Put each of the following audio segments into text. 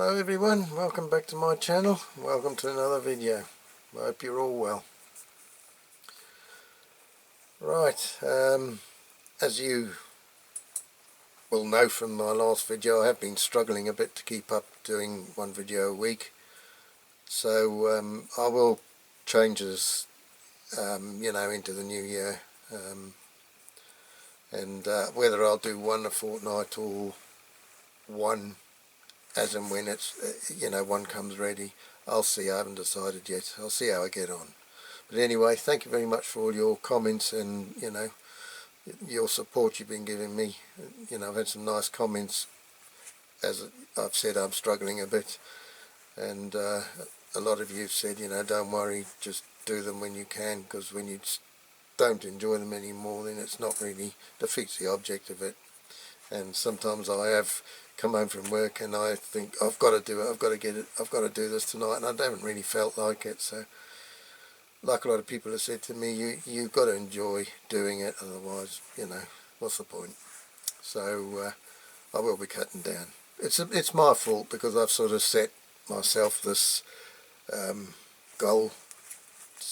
Hello everyone, welcome back to my channel, welcome to another video. I hope you're all well. Right, as you will know from my last video, I have been struggling a bit to keep up doing one video a week. So I will change this, into the new year. And whether I'll do one a fortnight or one as and when it's, one comes ready, I'll see. I haven't decided yet. I'll see how I get on. But anyway, thank you very much for all your comments and, your support you've been giving me. I've had some nice comments. As I've said, I'm struggling a bit. And a lot of you have said, don't worry, just do them when you can, because when you don't enjoy them anymore, then it's not really, defeats the object of it. And sometimes I have come home from work and I think, I've got to do it, I've got to get it, I've got to do this tonight, and I haven't really felt like it. So like a lot of people have said to me, you've got to enjoy doing it, otherwise, what's the point? So I will be cutting down. It's my fault, because I've sort of set myself this goal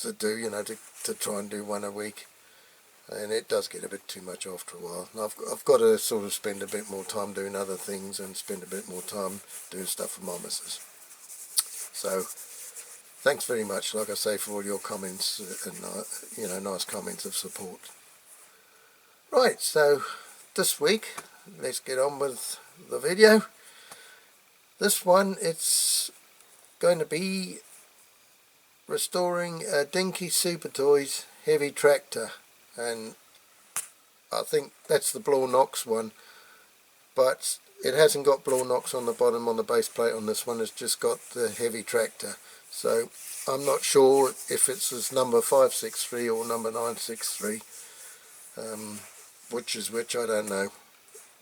to do, to try and do one a week. And it does get a bit too much after a while. And I've got to sort of spend a bit more time doing other things and spend a bit more time doing stuff with my missus. So thanks very much, like I say, for all your comments and nice comments of support. Right, so this week let's get on with the video. This one, it's going to be restoring a Dinky Super Toys heavy tractor. And I think that's the Blaw Knox one, but it hasn't got Blaw Knox on the bottom on the base plate on this one. It's just got the heavy tractor. So I'm not sure if it's this number 563 or number 963, which is which, I don't know.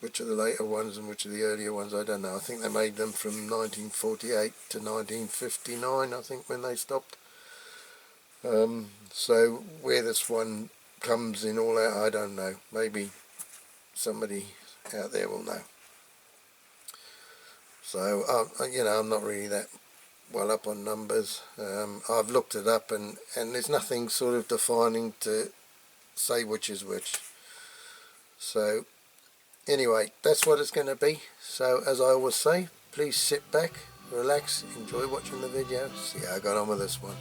Which are the later ones and which are the earlier ones, I don't know. I think they made them from 1948 to 1959, I think, when they stopped. So where this one comes in all out, I don't know. Maybe somebody out there will know. So I'm not really that well up on numbers. I've looked it up and there's nothing sort of defining to say which is which. So anyway, that's what it's going to be. So as I always say, please sit back, relax, enjoy watching the video, see how I got on with this one.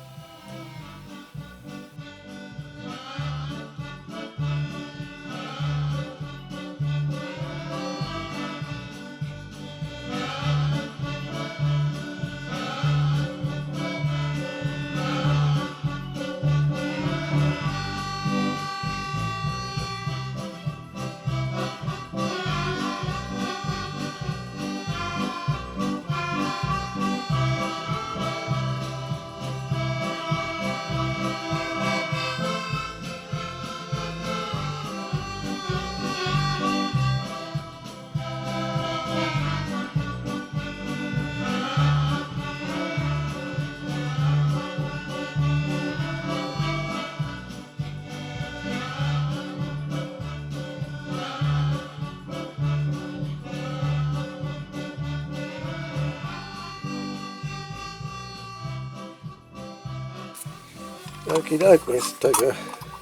Okie doke, let's take a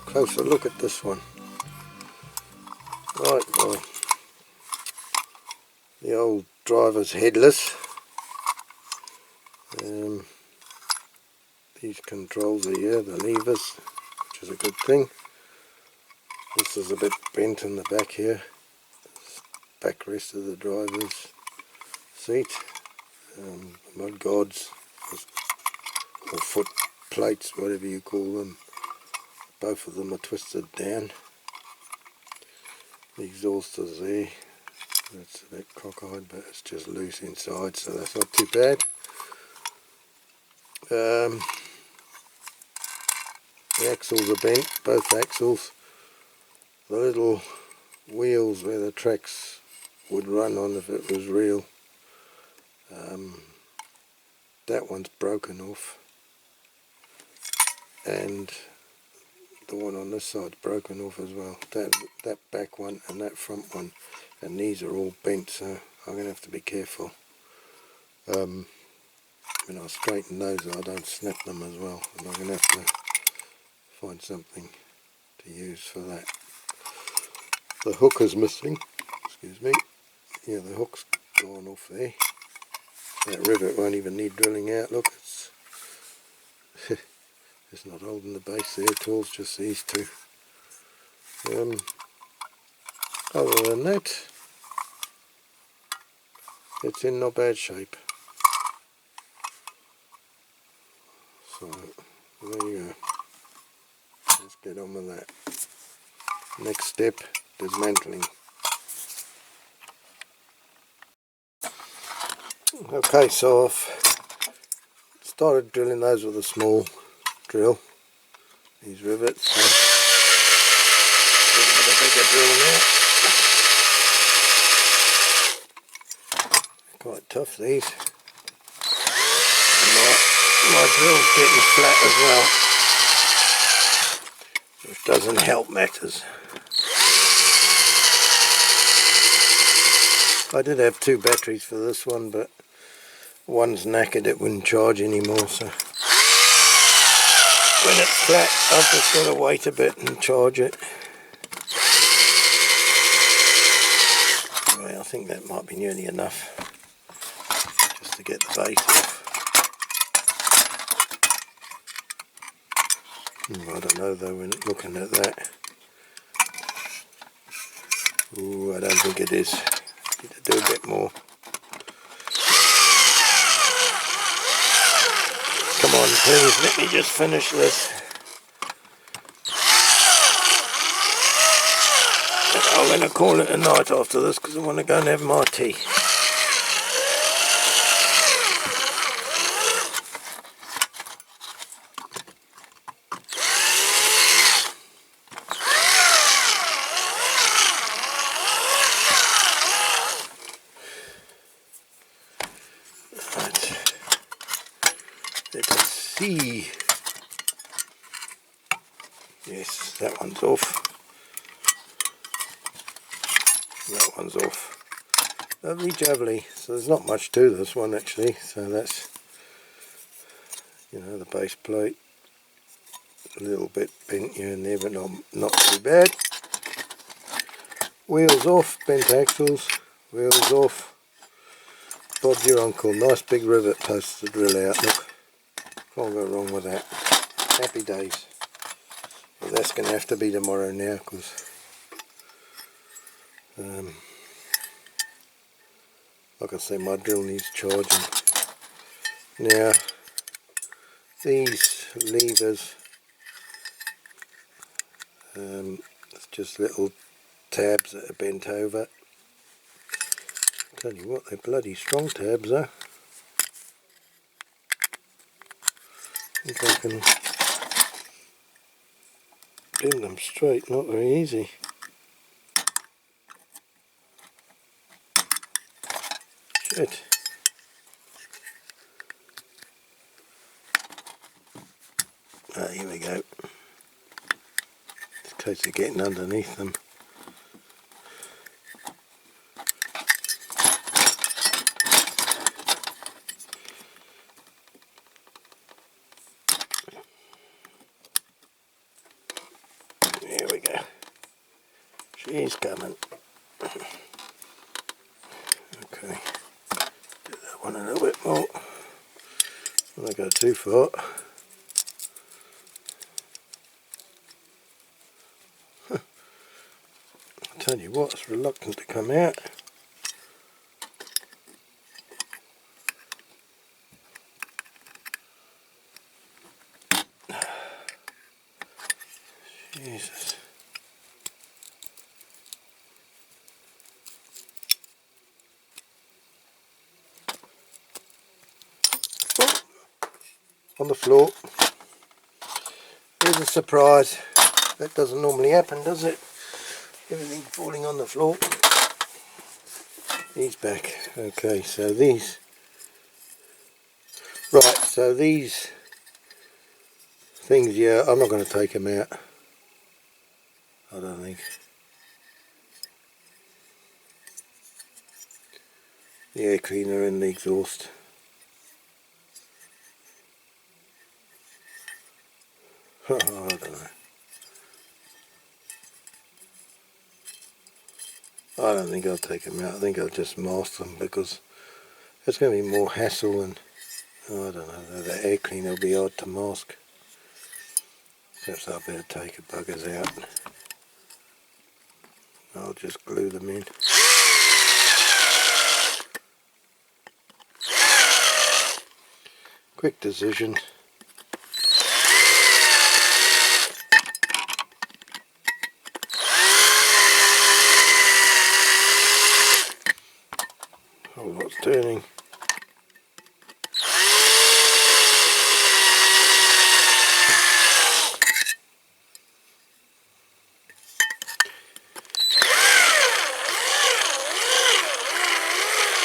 closer look at this one. Right, well, the old driver's headless. These controls are here, the levers, which is a good thing. This is a bit bent in the back here. Backrest of the driver's seat. Mud guards, or foot plates, whatever you call them. Both of them are twisted down. The exhaust is there. That's a bit cockeyed, but it's just loose inside, so that's not too bad. The axles are bent, both axles. The little wheels where the tracks would run on if it was real, that one's broken off, and the one on this side's broken off as well. That back one and that front one, and these are all bent, so I'm going to have to be careful When I straighten those I don't snap them as well, and I'm going to have to find something to use for that. The hook is missing, excuse me. Yeah, the hook's gone off there. That rivet won't even need drilling out, look, it's it's not holding the base there at all, it's just these two. Other than that, it's in not bad shape. So, there you go. Let's get on with that. Next step, dismantling. Okay, so I've started drilling those with a small drill, these rivets. So a bit of a bigger drill now. Quite tough these. My drill's getting flat as well, which doesn't help matters. I did have 2 batteries for this one, but one's knackered, it wouldn't charge anymore, so when it's flat I've just got to wait a bit and charge it. Anyway, I think that might be nearly enough just to get the base off. I don't know though when looking at that. Ooh, I don't think it is. Need to do a bit more. Come on, please, let me just finish this. I'm going to call it a night after this because I want to go and have my tea. Right. Let's see. Yes, that one's off. That one's off. Lovely jubbly. So there's not much to this one actually. So that's, you know, the base plate. A little bit bent here and there, but not too bad. Wheels off, bent axles. Wheels off. Bob's your uncle. Nice big rivet post to drill out. Look, can't go wrong with that. Happy days. But that's going to have to be tomorrow now because like I say, my drill needs charging. Now these levers, it's just little tabs that are bent over. Tell you what, they're bloody strong tabs though. I think I can bend them straight, not very easy. Shit. Ah, here we go. It's a case of getting underneath them. There we go. She's coming. Okay. Do that one a little bit more. Don't want to go too far. I tell you what, it's reluctant to come out. Jesus. Oh, on the floor. There's a surprise. That doesn't normally happen, does it? Everything falling on the floor. He's back. Okay, so these. Right, so these things, yeah, I'm not going to take them out. I don't think. The air cleaner and the exhaust. I don't know. I don't think I'll take them out. I think I'll just mask them because it's going to be more hassle and I don't know, the air cleaner will be hard to mask. Perhaps I better take the buggers out. I'll just glue them in. Quick decision. Oh, what's turning?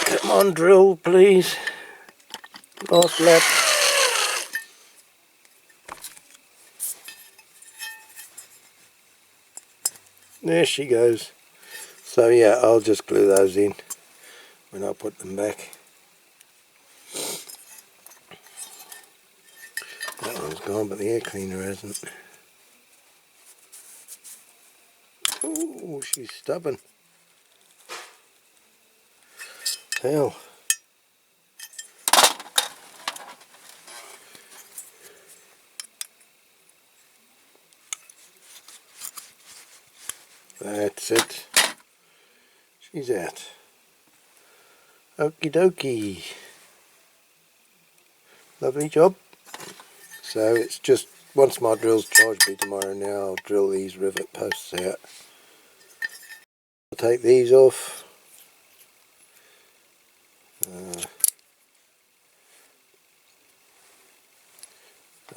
Come on, drill, please. Last lap. There she goes. So yeah, I'll just glue those in when I put them back. That one's gone, but the air cleaner hasn't. Oh, she's stubborn. Hell. That's it. She's out. Okie dokie. Lovely job. So it's just, once my drill's charged me tomorrow now, I'll drill these rivet posts out. I'll take these off.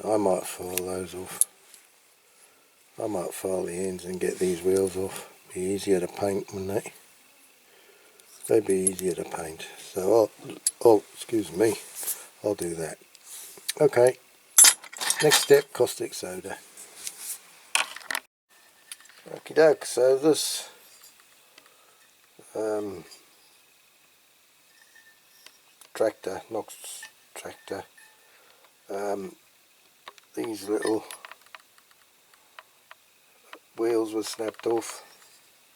I might file those off. I might file the ends and get these wheels off. Be easier to paint, wouldn't they? They'd be easier to paint. So oh, excuse me, I'll do that. Okay. Next step, caustic soda. Okie doke, so this tractor, Knox tractor, these little wheels were snapped off,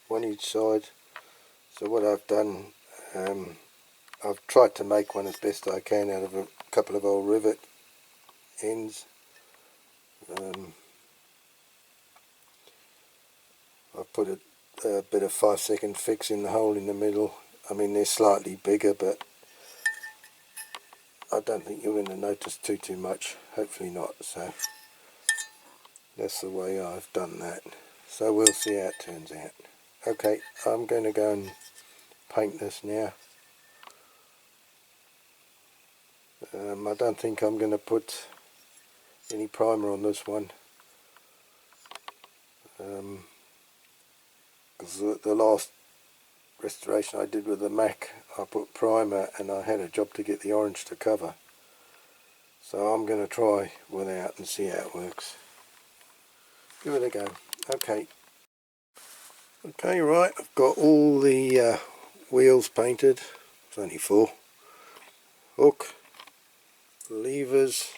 one each side. So what I've done, I've tried to make one as best I can out of a couple of old rivet ends. I've put a bit of 5-second fix in the hole in the middle. I mean, they're slightly bigger, but I don't think you're going to notice too much. Hopefully not. So that's the way I've done that. So we'll see how it turns out. Okay, I'm going to go and paint this now. I don't think I'm going to put any primer on this one. Because the last restoration I did with the Mac, I put primer and I had a job to get the orange to cover. So I'm going to try without and see how it works. Give it a go. Okay. Okay, right, I've got all the wheels painted. It's only 4. Hook, levers,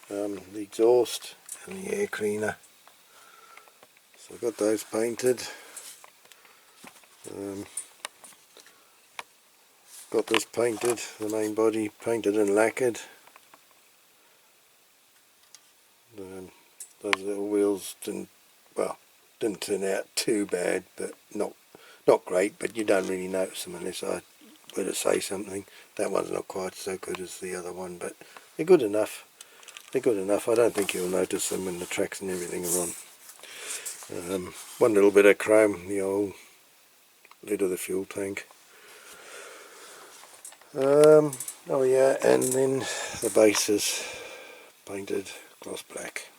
the exhaust and the air cleaner. So I've got those painted. Got this painted, the main body painted and lacquered. Those little wheels didn't turn out too bad, but not great, but you don't really notice them unless I were to say something. That one's not quite so good as the other one, but they're good enough. They're good enough. I don't think you'll notice them when the tracks and everything are on. One little bit of chrome, the old lid of the fuel tank. Oh yeah, and then the base is painted gloss black.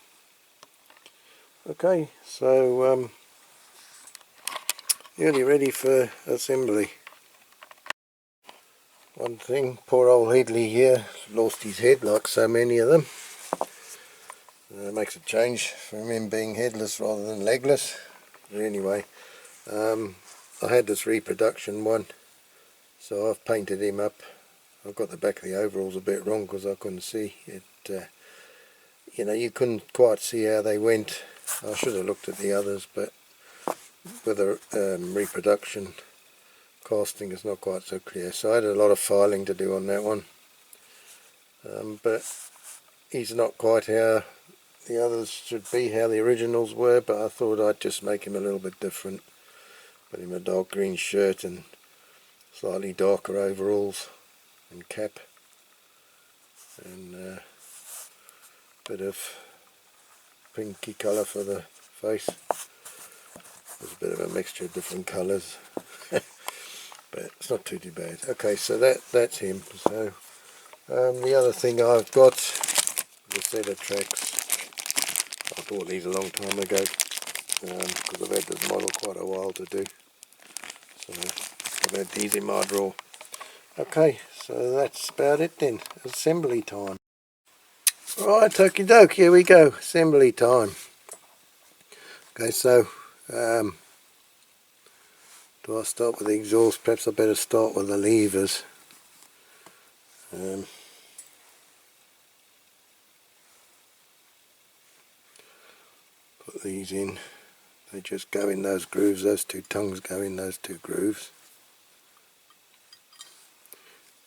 Okay, so nearly ready for assembly. One thing, poor old Headley here lost his head like so many of them. Makes a change from him being headless rather than legless. But anyway, I had this reproduction one, so I've painted him up. I've got the back of the overalls a bit wrong because I couldn't see it. you know, you couldn't quite see how they went. I should have looked at the others, but with a reproduction casting is not quite so clear. So I had a lot of filing to do on that one, but he's not quite how the others should be, how the originals were, but I thought I'd just make him a little bit different. Put him a dark green shirt and slightly darker overalls and cap, and a bit of pinky colour for the face. There's a bit of a mixture of different colours, but it's not too bad. Okay, so that's him. So the other thing I've got is a set of tracks. I bought these a long time ago because I've had this model quite a while to do. So I've had these in my drawer. Okay, so that's about it then. Assembly time. Right, okie doke, here we go. Assembly time. Okay, so do I start with the exhaust? Perhaps I better start with the levers. Put these in. They just go in those grooves. Those two tongues go in those two grooves.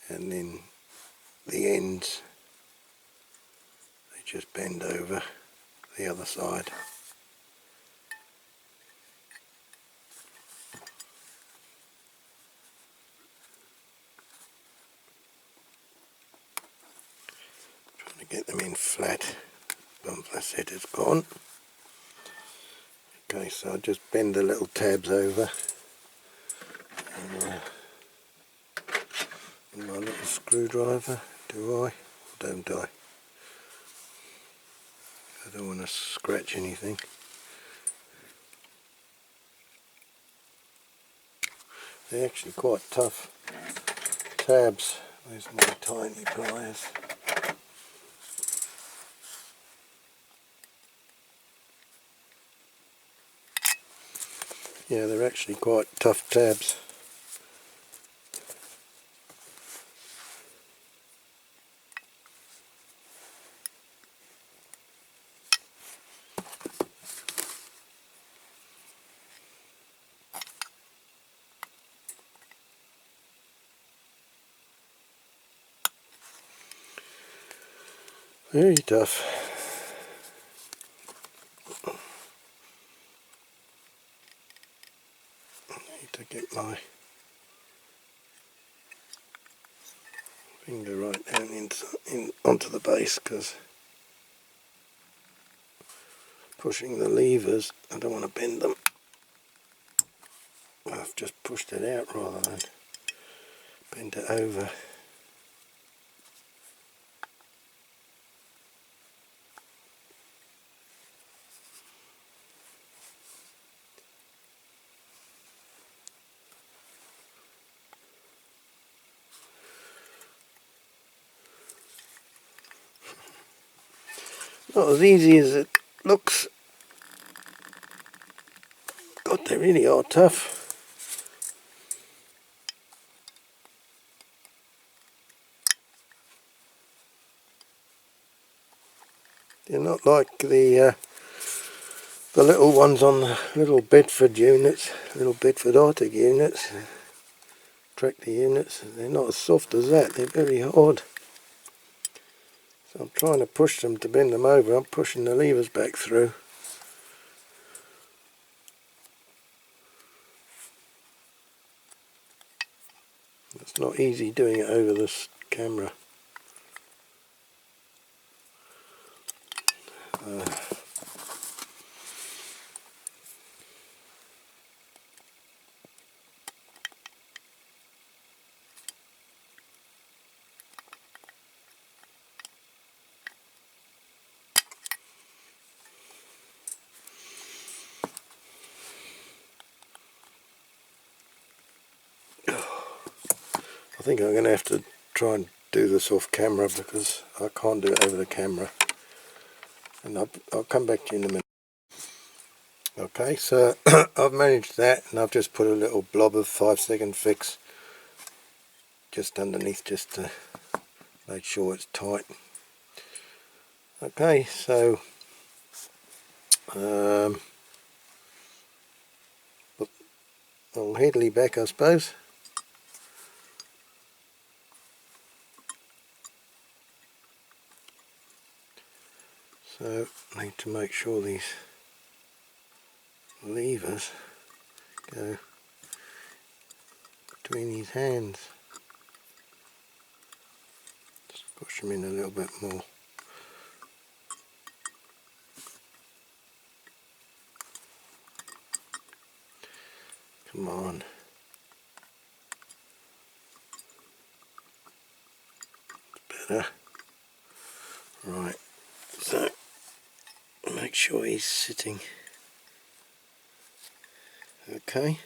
And then the ends, they just bend over the other side. Trying to get them in flat. Bumper set is gone. Okay, so I just bend the little tabs over. And my little screwdriver, do I? Or don't I? I don't want to scratch anything. They're actually quite tough tabs. There's my tiny pliers. Yeah, they're actually quite tough tabs. Very tough. I need to get my finger right down in onto the base, because pushing the levers, I don't want to bend them. I've just pushed it out rather than bend it over. Not as easy as it looks. God, they really are tough. They're not like the little ones on the little Bedford units, little Bedford Arctic units, tractor units. They're not as soft as that. They're very hard. So I'm trying to push them to bend them over. I'm pushing the levers back through. It's not easy doing it over this camera. I think I'm going to have to try and do this off camera, because I can't do it over the camera. And I'll come back to you in a minute. Okay, so I've managed that, and I've just put a little blob of 5-second fix just underneath, just to make sure it's tight. Okay, so I'll headly back, I suppose. So I need to make sure these levers go between his hands. Just push them in a little bit more. Come on. Better. Right, so make sure he's sitting okay.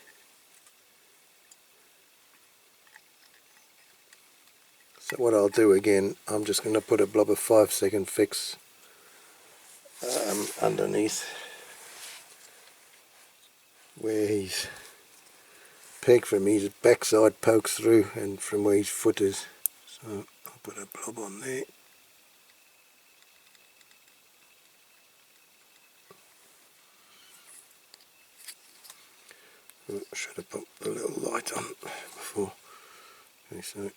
So what I'll do again, I'm just going to put a blob of 5-second fix underneath where his peg from his backside pokes through and from where his foot is. So I'll put a blob on there. I should have put a little light on before. Okay, so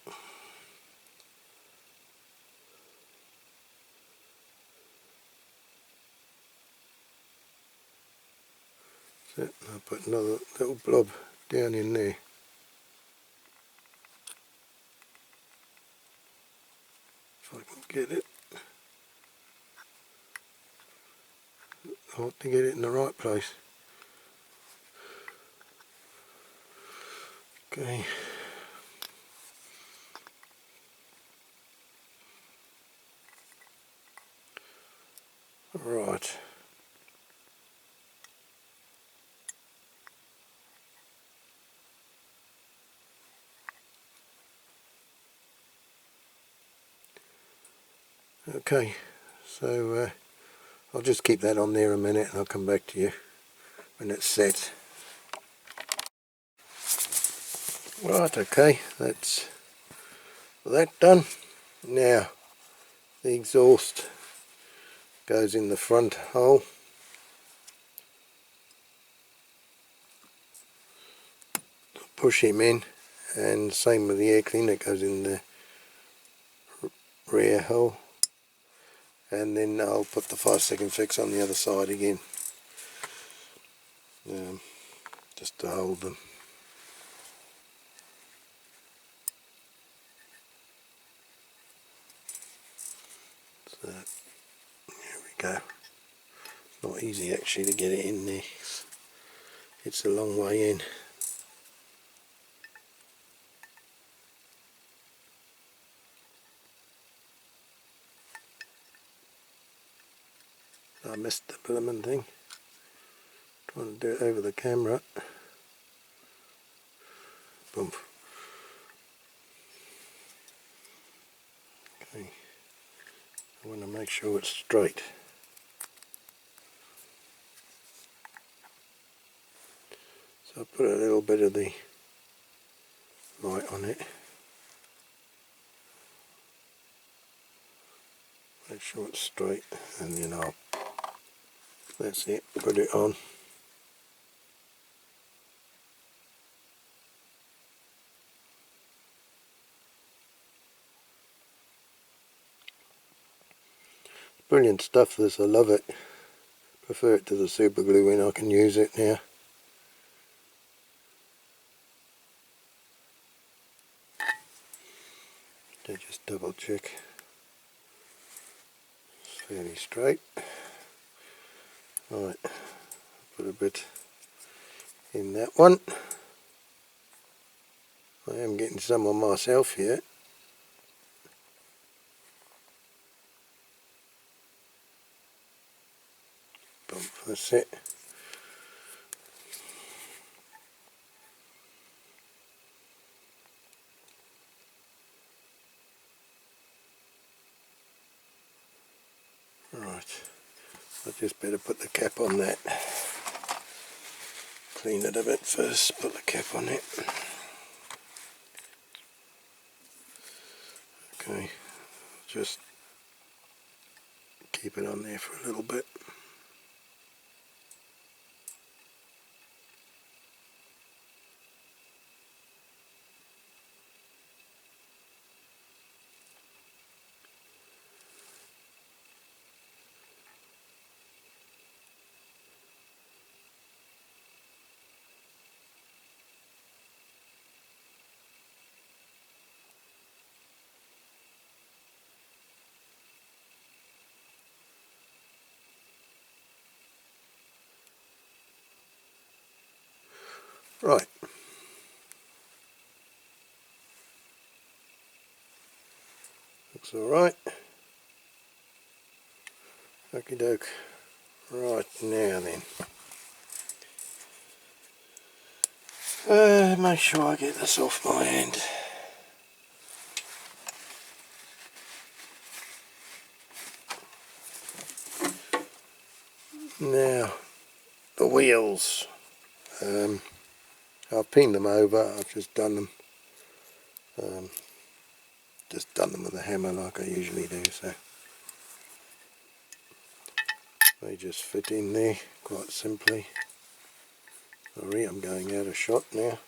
I'll put another little blob down in there. If I can get it. I want to get it in the right place. Okay. Right. Okay, so I'll just keep that on there a minute and I'll come back to you when it's set. Right, okay, that's that done. Now the exhaust goes in the front hole. Push him in, and same with the air cleaner, it goes in the rear hole. And then I'll put the 5-second fix on the other side again, just to hold them. So there we go. Not easy actually to get it in there. It's a long way in. I missed the blooming thing. Trying to do it over the camera. Boom. Okay. I want to make sure it's straight. So I put a little bit of the light on it. Make sure it's straight, and then that's it, put it on. Brilliant stuff this, I love it. Prefer it to the super glue when I can use it now. So just double check. It's fairly straight. Right, put a bit in that one. I am getting some on myself here. Boom, that's it. Right, I just better put the cap on that. Clean it a bit first, put the cap on it. Okay, just keep it on there for a little bit. Right. Looks alright. Okie doke. Right, now then. Make sure I get this off my hand. Now, the wheels. I've pinned them over, I've just done them. Just done them with a hammer like I usually do, so they just fit in there quite simply. Sorry, I'm going out of shot now.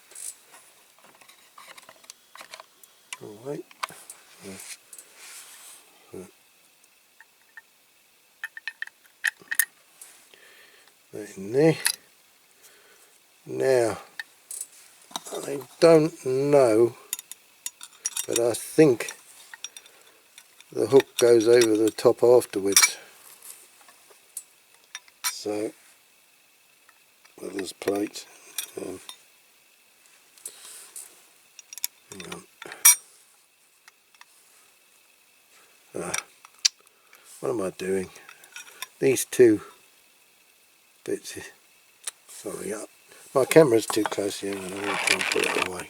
Oh, wait. That in there. Now, I don't know, but I think the hook goes over the top afterwards. So, with this plate, hang on. What am I doing? These two bits. Sorry, my camera's too close here, and I'm going to try and put it away.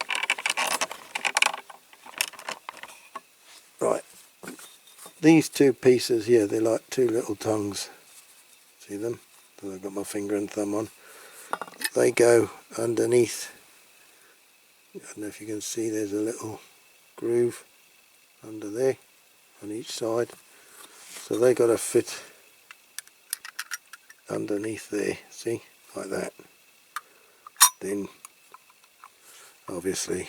Right, these two pieces here, they're like two little tongues. See them? So I've got my finger and thumb on. They go underneath. I don't know if you can see, there's a little groove under there on each side. So they got to fit underneath there, see, like that. Then obviously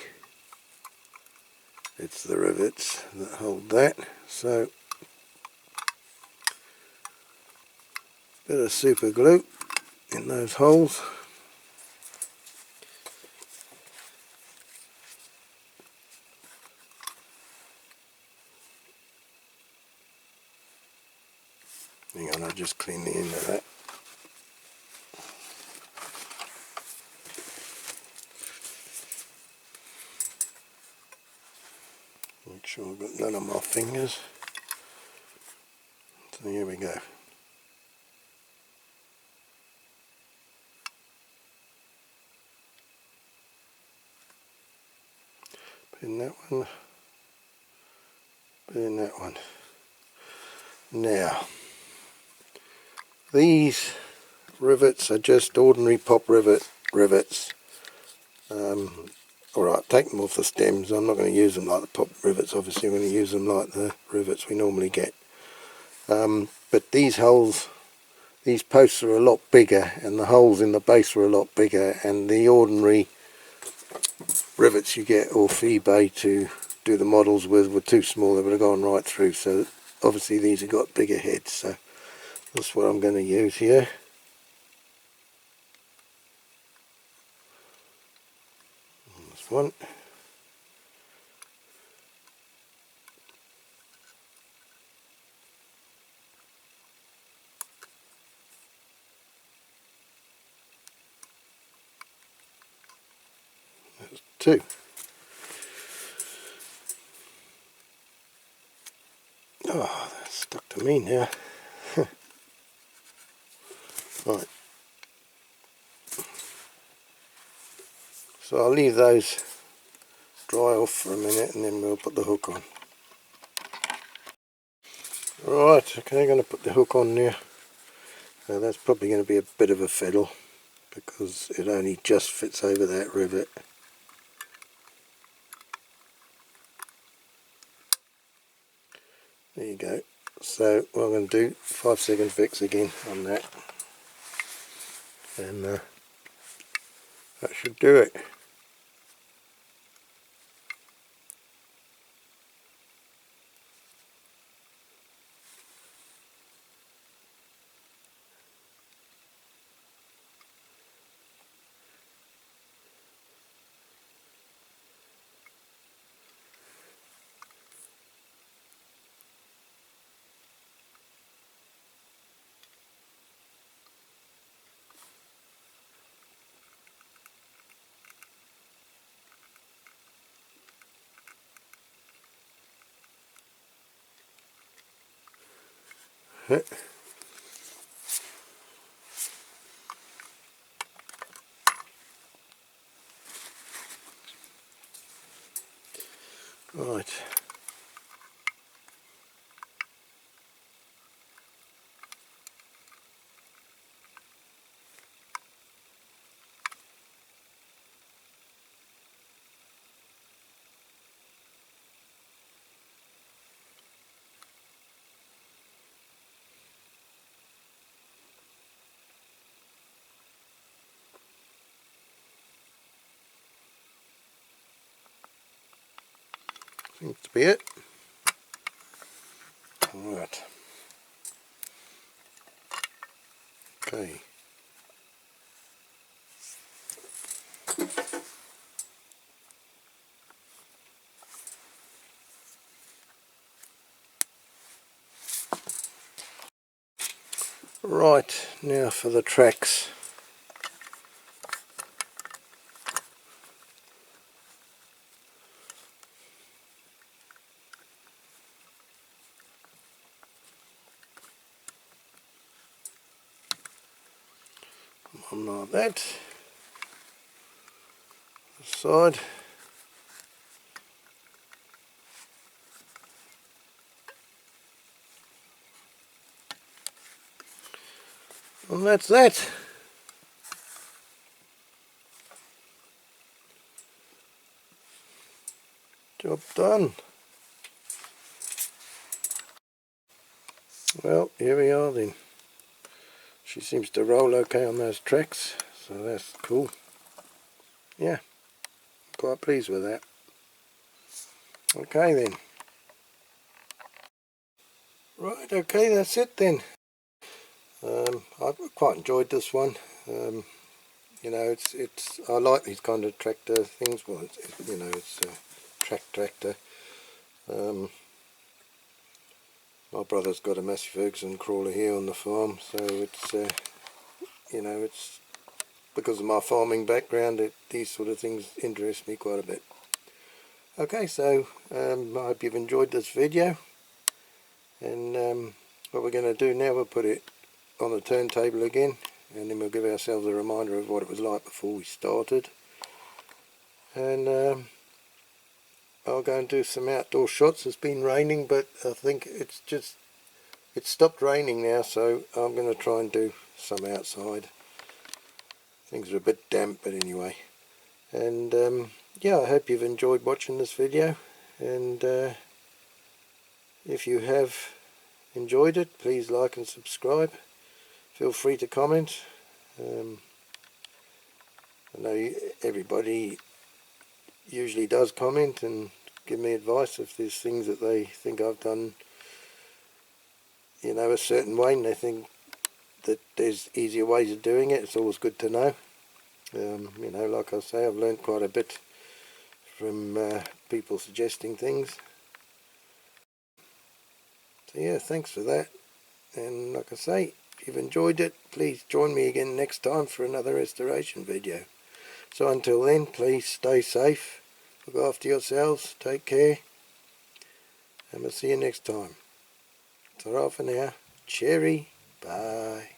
it's the rivets that hold that. So bit of super glue in those holes. Hang on, I'll just clean the end of that. Make sure I've got none on my fingers. So here we go. Put in that one. Put in that one. Now, these rivets are just ordinary pop rivets. Alright, take them off the stems. I'm not going to use them like the pop rivets, obviously I'm going to use them like the rivets we normally get. But these holes, these posts are a lot bigger, and the holes in the base are a lot bigger, and the ordinary rivets you get off eBay to do the models with were too small. They would have gone right through, so obviously these have got bigger heads, so that's what I'm going to use here. This one. That's two. Oh, that's stuck to me now. Right. So I'll leave those dry off for a minute and then we'll put the hook on. Right, okay, I'm going to put the hook on now. That's probably going to be a bit of a fiddle because it only just fits over that rivet. There you go. So what I'm going to do, 5-second fix again on that, and that should do it. Right. Seems to be it. Alright. Okay. Right, now for the tracks. One like that. The side. And that's that. Job done. Well, here we are then. She seems to roll okay on those tracks, so that's cool. Yeah, quite pleased with that. Okay then. Right, okay, that's it then. I've quite enjoyed this one. You know, it's I like these kind of tractor things. Well, you know, it's a tractor. My brother's got a Massey Ferguson crawler here on the farm, so it's you know, it's because of my farming background, these sort of things interest me quite a bit. Okay, so I hope you've enjoyed this video, and what we're going to do now, we'll put it on the turntable again, and then we'll give ourselves a reminder of what it was like before we started, and I'll go and do some outdoor shots. It's been raining, but I think it's stopped raining now, so I'm going to try and do some outside. Things are a bit damp, but anyway. And yeah, I hope you've enjoyed watching this video, and if you have enjoyed it, please like and subscribe. Feel free to comment. I know everybody usually does comment and give me advice if there's things that they think I've done, you know, a certain way, and they think that there's easier ways of doing it. It's always good to know. You know, like I say, I've learned quite a bit from people suggesting things. So yeah, thanks for that. And like I say, if you've enjoyed it, please join me again next time for another restoration video. So until then, please stay safe, look after yourselves, take care, and we'll see you next time. Ta-ra for now. Cherry. Bye.